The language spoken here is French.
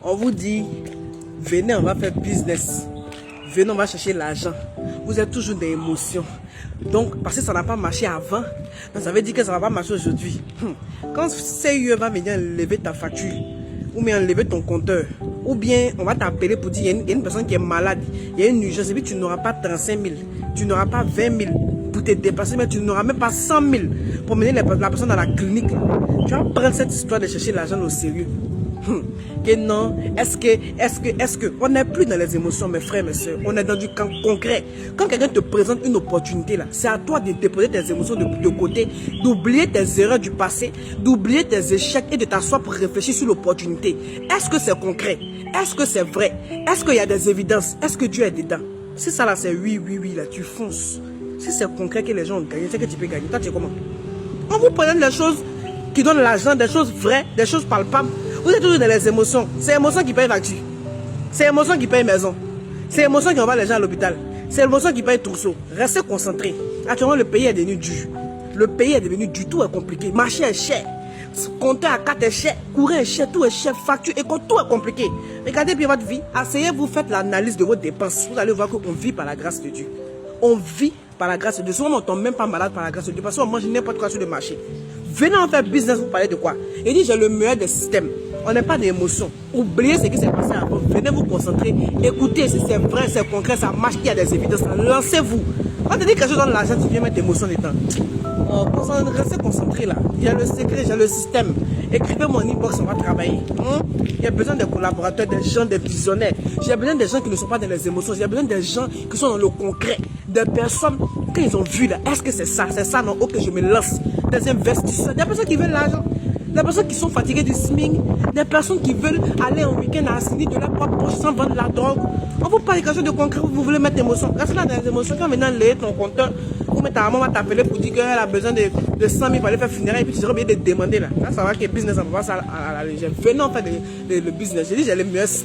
On vous dit, venez, on va faire business. Venez, on va chercher l'argent. Vous êtes toujours des émotions. Donc, parce que ça n'a pas marché avant, donc ça veut dire que ça ne va pas marcher aujourd'hui. Quand CIE va venir enlever ta facture, ou bien enlever ton compteur, ou bien on va t'appeler pour dire il y a une personne qui est malade, il y a une urgence, et puis tu n'auras pas 35 000, tu n'auras pas 20 000 pour te dépasser, mais tu n'auras même pas 100 000 pour mener la personne dans la clinique. Tu vas prendre cette histoire de chercher l'argent au sérieux. Que non, est-ce que on n'est plus dans les émotions, mes frères, mes soeurs, on est dans du camp concret. Quand quelqu'un te présente une opportunité là, c'est à toi de déposer tes émotions de côté, d'oublier tes erreurs du passé, d'oublier tes échecs et de t'asseoir pour réfléchir sur l'opportunité. Est-ce que c'est concret? Est-ce que c'est vrai? Est-ce qu'il y a des évidences? Est-ce que Dieu est dedans? Si ça là c'est oui, là, tu fonces. Si c'est concret que les gens ont gagné, c'est que tu peux gagner. Toi, tu es comment? On vous présente des choses qui donnent l'argent, des choses vraies, des choses palpables. Vous êtes toujours dans les émotions. C'est l'émotion qui paye facture. C'est l'émotion qui paye maison. C'est l'émotion qui envoie les gens à l'hôpital. C'est l'émotion qui paye trousseau. Restez concentrés. Actuellement, le pays est devenu dur. Le pays est devenu dur. Tout est compliqué. Marché est cher. Compter à 4 est cher. Courant est cher. Tout est cher. Facture et tout est compliqué. Regardez bien votre vie. Asseyez-vous, faites l'analyse de vos dépenses. Vous allez voir qu'on vit par la grâce de Dieu. On vit par la grâce de Dieu. Souvent, on ne tombe même pas malade par la grâce de Dieu. Parce qu'on mange n'importe quoi sur le marché. Venez en faire business, vous parlez de quoi? Il dit, j'ai le meilleur des systèmes. On n'est pas d'émotion. Oubliez ce qui s'est passé avant. Venez vous concentrer. Écoutez si c'est vrai, c'est concret, ça marche, qu'il y a des évidences. Lancez-vous. Quand tu dis quelque chose dans l'argent, tu viens mettre d'émotion dedans. Restez concentré là. Il y a le secret, j'ai le système. Écrivez mon inbox, on va travailler. Il y a besoin de collaborateurs, des gens, des visionnaires. J'ai besoin des gens qui ne sont pas dans les émotions. J'ai besoin des gens qui sont dans le concret. Des personnes, quand ils ont vu là, est-ce que c'est ça? C'est ça, non? Ok, je me lance. Des investisseurs, des personnes qui veulent l'argent. Des personnes qui sont fatiguées du SMIC, des personnes qui veulent aller en week-end à Assini de leur propre poche sans vendre la drogue. On vous parle de quelque chose de concret, vous voulez mettre d'émotion. Restez là dans les émotions. Quand maintenant, ton compteur, ou ta maman va t'appeler pour dire qu'elle a besoin de 100 000 pour aller faire funérailles et puis tu seras obligé de demander là. Ça va que le business, on va pas ça à la légère. Venez en faire le business. J'ai dit, j'ai le meilleur système.